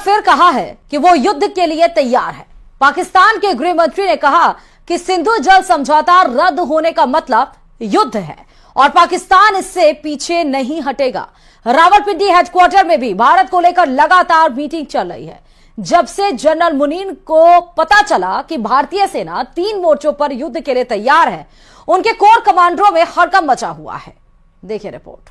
फिर कहा है कि वो युद्ध के लिए तैयार है। पाकिस्तान के गृह मंत्री ने कहा कि सिंधु जल समझौता रद्द होने का मतलब युद्ध है और पाकिस्तान इससे पीछे नहीं हटेगा। रावलपिंडी हेडक्वार्टर में भी भारत को लेकर लगातार मीटिंग चल रही है। जब से जनरल मुनीर को पता चला कि भारतीय सेना 3 मोर्चों पर युद्ध के लिए तैयार है, उनके कोर कमांडरों में हड़कंप मचा हुआ है। देखिए रिपोर्ट।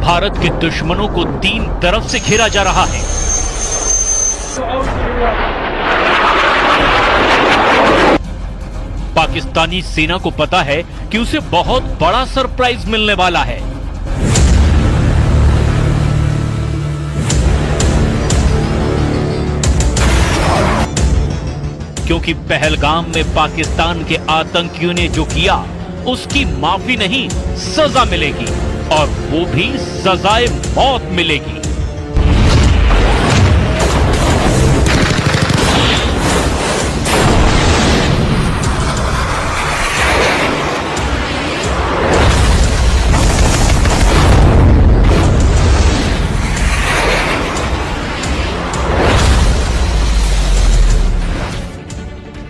भारत के दुश्मनों को 3 तरफ से घेरा जा रहा है। पाकिस्तानी सेना को पता है कि उसे बहुत बड़ा सरप्राइज मिलने वाला है। क्योंकि पहलगाम में पाकिस्तान के आतंकियों ने जो किया उसकी माफी नहीं, सजा मिलेगी और वो भी सजाए मौत मिलेगी।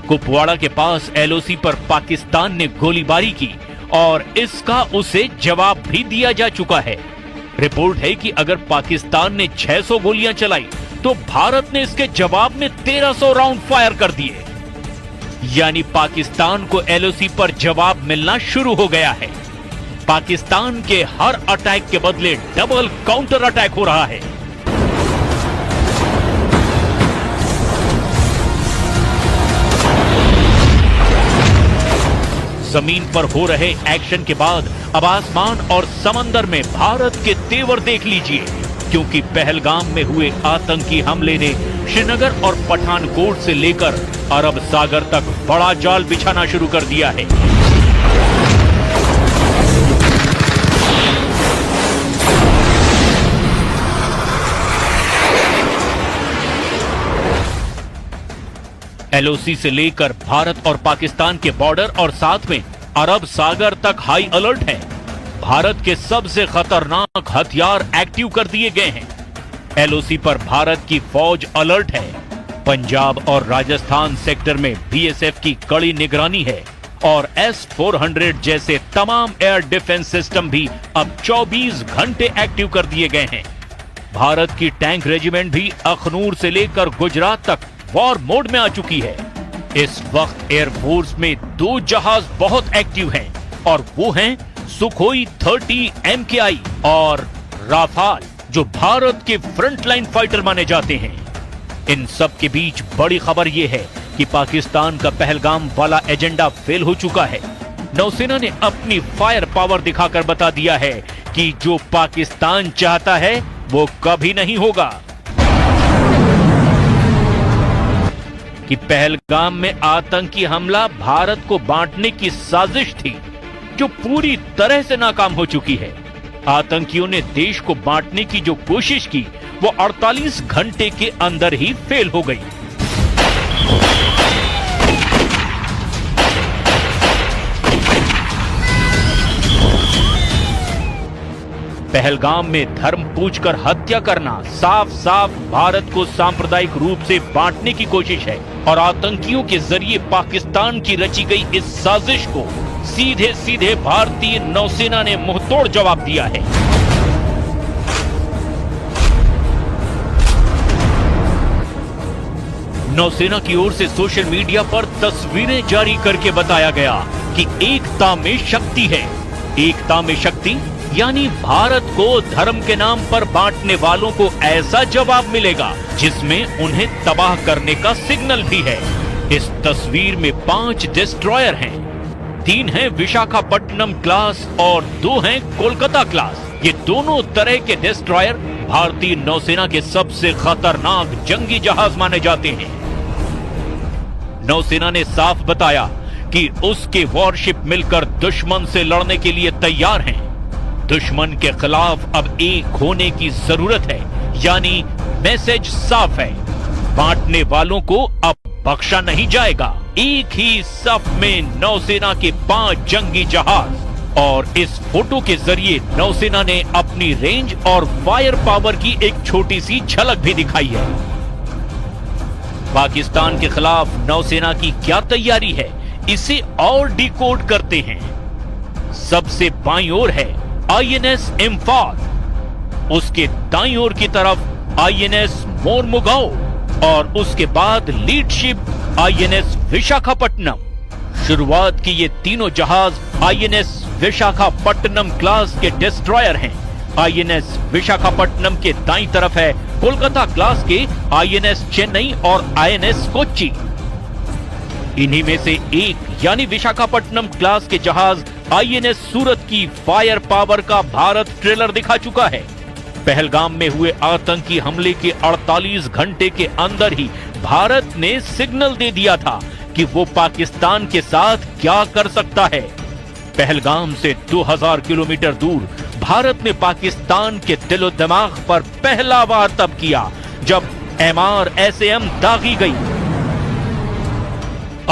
कुपवाड़ा के पास एलओसी पर पाकिस्तान ने गोलीबारी की और इसका उसे जवाब भी दिया जा चुका है। रिपोर्ट है कि अगर पाकिस्तान ने 600 गोलियां चलाई तो भारत ने इसके जवाब में 1300 राउंड फायर कर दिए। यानी पाकिस्तान को एलओसी पर जवाब मिलना शुरू हो गया है। पाकिस्तान के हर अटैक के बदले डबल काउंटर अटैक हो रहा है। जमीन पर हो रहे एक्शन के बाद अब आसमान और समंदर में भारत के तेवर देख लीजिए, क्योंकि पहलगाम में हुए आतंकी हमले ने श्रीनगर और पठानकोट से लेकर अरब सागर तक बड़ा जाल बिछाना शुरू कर दिया है। एलओसी से लेकर भारत और पाकिस्तान के बॉर्डर और साथ में अरब सागर तक हाई अलर्ट है। भारत के सबसे खतरनाक हथियार एक्टिव कर दिए गए हैं। एलओसी पर भारत की फौज अलर्ट है। पंजाब और राजस्थान सेक्टर में बीएसएफ की कड़ी निगरानी है और S-400 जैसे तमाम एयर डिफेंस सिस्टम भी अब 24 घंटे एक्टिव कर दिए गए हैं। भारत की टैंक रेजिमेंट भी अखनूर से लेकर गुजरात तक वॉर मोड में आ चुकी है। इस वक्त एयरफोर्स में 2 जहाज बहुत एक्टिव हैं और वो हैं सुखोई 30 MKI और राफाल, जो भारत के फ्रंटलाइन फाइटर माने जाते हैं। इन सब के बीच बड़ी खबर यह है कि पाकिस्तान का पहलगाम वाला एजेंडा फेल हो चुका है। नौसेना ने अपनी फायर पावर दिखाकर बता दिया है कि जो पाकिस्तान चाहता है वो कभी नहीं होगा। कि पहलगाम में आतंकी हमला भारत को बांटने की साजिश थी, जो पूरी तरह से नाकाम हो चुकी है। आतंकियों ने देश को बांटने की जो कोशिश की वो 48 घंटे के अंदर ही फेल हो गई। पहलगाम में धर्म पूछकर हत्या करना साफ साफ भारत को सांप्रदायिक रूप से बांटने की कोशिश है और आतंकियों के जरिए पाकिस्तान की रची गई इस साजिश को सीधे सीधे भारतीय नौसेना ने मुंहतोड़ जवाब दिया है। नौसेना की ओर से सोशल मीडिया पर तस्वीरें जारी करके बताया गया कि एकता में शक्ति है। एकता में शक्ति यानी भारत को धर्म के नाम पर बांटने वालों को ऐसा जवाब मिलेगा जिसमें उन्हें तबाह करने का सिग्नल भी है। इस तस्वीर में 5 डिस्ट्रॉयर हैं, 3 हैं विशाखापट्टनम क्लास और 2 हैं कोलकाता क्लास। ये दोनों तरह के डिस्ट्रॉयर भारतीय नौसेना के सबसे खतरनाक जंगी जहाज माने जाते हैं। नौसेना ने साफ बताया कि उसके वॉरशिप मिलकर दुश्मन से लड़ने के लिए तैयार हैं। दुश्मन के खिलाफ अब एक होने की जरूरत है, यानी मैसेज साफ है, बांटने वालों को अब बख्शा नहीं जाएगा। एक ही सफ में नौसेना के 5 जंगी जहाज। और इस फोटो के जरिए नौसेना ने अपनी रेंज और फायर पावर की एक छोटी सी झलक भी दिखाई है। पाकिस्तान के खिलाफ नौसेना की क्या तैयारी है, इसे और डिकोड करते हैं। सबसे बाईं ओर है आईएनएस इम्फाल, उसके दाईं ओर की तरफ आईएनएस मोरमुगाओ और उसके बाद लीडशिप आईएनएस विशाखापट्टनम। शुरुआत की ये तीनों जहाज आईएनएस विशाखापट्टनम क्लास के डिस्ट्रॉयर हैं। आईएनएस विशाखापट्टनम के दाईं तरफ है कोलकाता क्लास के आईएनएस चेन्नई और आईएनएस कोच्चि। इन्हीं में से एक यानी विशाखापट्टनम क्लास के जहाज आईएनएस सूरत की फायर पावर का भारत ट्रेलर दिखा चुका है। पहलगाम में हुए आतंकी हमले के 48 घंटे के अंदर ही भारत ने सिग्नल दे दिया था कि वो पाकिस्तान के साथ क्या कर सकता है। पहलगाम से 2000 किलोमीटर दूर भारत ने पाकिस्तान के दिलो दिमाग पर पहला वार तब किया जब MRSAM दागी गई।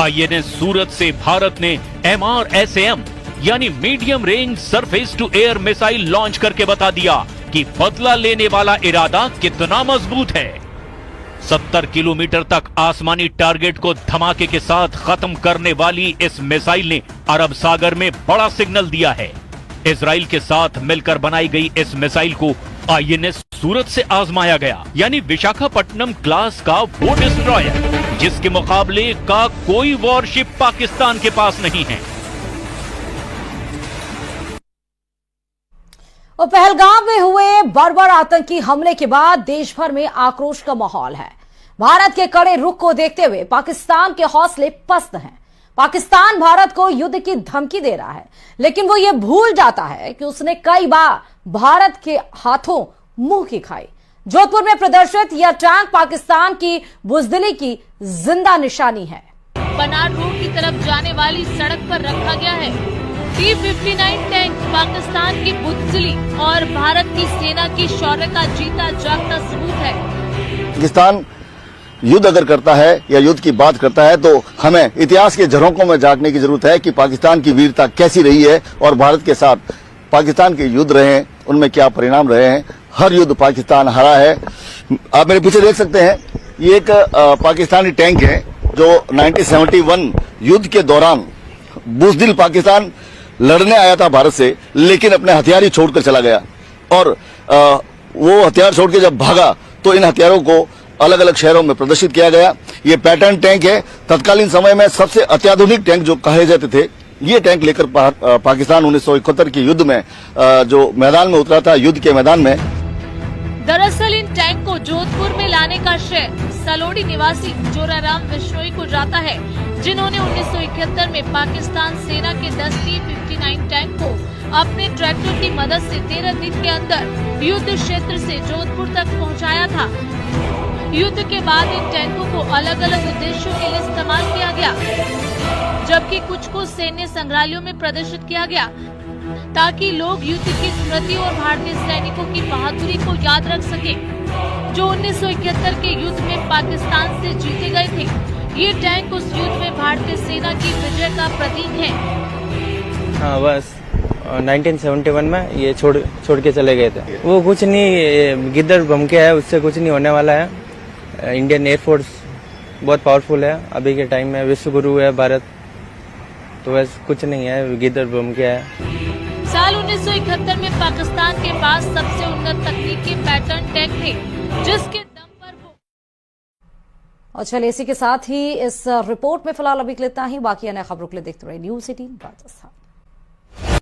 आईएनएस सूरत से भारत ने MRSAM यानी medium range surface to air missile launch करके बता दिया कि बदला लेने वाला इरादा कितना मजबूत है। 70 किलोमीटर तक आसमानी टारगेट को धमाके के साथ खत्म करने वाली इस मिसाइल ने अरब सागर में बड़ा सिग्नल दिया है। इजराइल के साथ मिलकर बनाई गई इस मिसाइल को आईएनएस सूरत से आजमाया गया, यानी विशाखापट्टनम क्लास का वो डिस्ट्रॉयर जिसके मुकाबले का कोई वॉरशिप पाकिस्तान के पास नहीं है। और पहलगाम में हुए बर्बर आतंकी हमले के बाद देश भर में आक्रोश का माहौल है। भारत के कड़े रुख को देखते हुए पाकिस्तान के हौसले पस्त हैं। पाकिस्तान भारत को युद्ध की धमकी दे रहा है, लेकिन वो ये भूल जाता है कि उसने कई बार भारत के हाथों मुंह की खाई। जोधपुर में प्रदर्शित यह टैंक पाकिस्तान की बुजदिली की जिंदा निशानी है। बनार रोड की तरफ जाने वाली सड़क पर रखा गया है। T-59 टैंक पाकिस्तान की बुजदिली और भारत की सेना की शौर्य का जीता जागता सबूत है। पाकिस्तान युद्ध अगर करता है या युद्ध की बात करता है तो हमें इतिहास के झरोकों में झांकने की जरूरत है कि पाकिस्तान की वीरता कैसी रही है और भारत के साथ पाकिस्तान के युद्ध रहे हैं, उनमें क्या परिणाम रहे हैं। हर युद्ध पाकिस्तान हारा है। आप मेरे पीछे देख सकते हैं, ये एक पाकिस्तानी टैंक है जो 1971 युद्ध के दौरान बुजदिल पाकिस्तान लड़ने आया था भारत से, लेकिन अपने हथियार ही छोड़कर चला गया। और वो हथियार छोड़ के जब भागा तो इन हथियारों को अलग अलग शहरों में प्रदर्शित किया गया। ये पैटर्न टैंक है। तत्कालीन समय में सबसे अत्याधुनिक टैंक जो कहे जाते थे, ये टैंक लेकर पाकिस्तान 1971 के युद्ध में जो मैदान में उतरा था, युद्ध के मैदान में। दरअसल इन टैंक को जोधपुर में लाने का श्रेय सलोड़ी निवासी जोराराम बिश्नोई को जाता है, जिन्होंने 1971 में पाकिस्तान सेना के 10 T-59 टैंक को अपने ट्रैक्टर की मदद से 13 दिन के अंदर युद्ध क्षेत्र से जोधपुर तक पहुंचाया था। युद्ध के बाद इन टैंकों को अलग अलग उद्देश्यों के लिए इस्तेमाल किया गया, जबकि कुछ को सैन्य संग्रहालयों में प्रदर्शित किया गया ताकि लोग युद्ध की स्मृति और भारतीय सैनिकों की बहादुरी को याद रख सके, जो 1971 के युद्ध में पाकिस्तान से जीते गए थे। ये टैंक उस युद्ध में भारतीय सेना की विजय का प्रतीक है। हाँ, बस 1971 में ये छोड़ के चले गए थे। वो कुछ नहीं, गिद्दर बम के है, उससे कुछ नहीं होने वाला है। इंडियन एयरफोर्स बहुत पावरफुल है अभी के टाइम में, विश्व गुरु है भारत, तो वैसे कुछ नहीं है, गिद्दर बम के है। साल 1971 में पाकिस्तान के पास सबसे उन्नत तकनीक के पैटर्न टैंक थे, जिसके दम पर वो। और चलिए इसी के साथ ही इस रिपोर्ट में फिलहाल अभी के लिए इतना ही। बाकी अन्य खबरों के लिए देखते रहिए News 18 राजस्थान।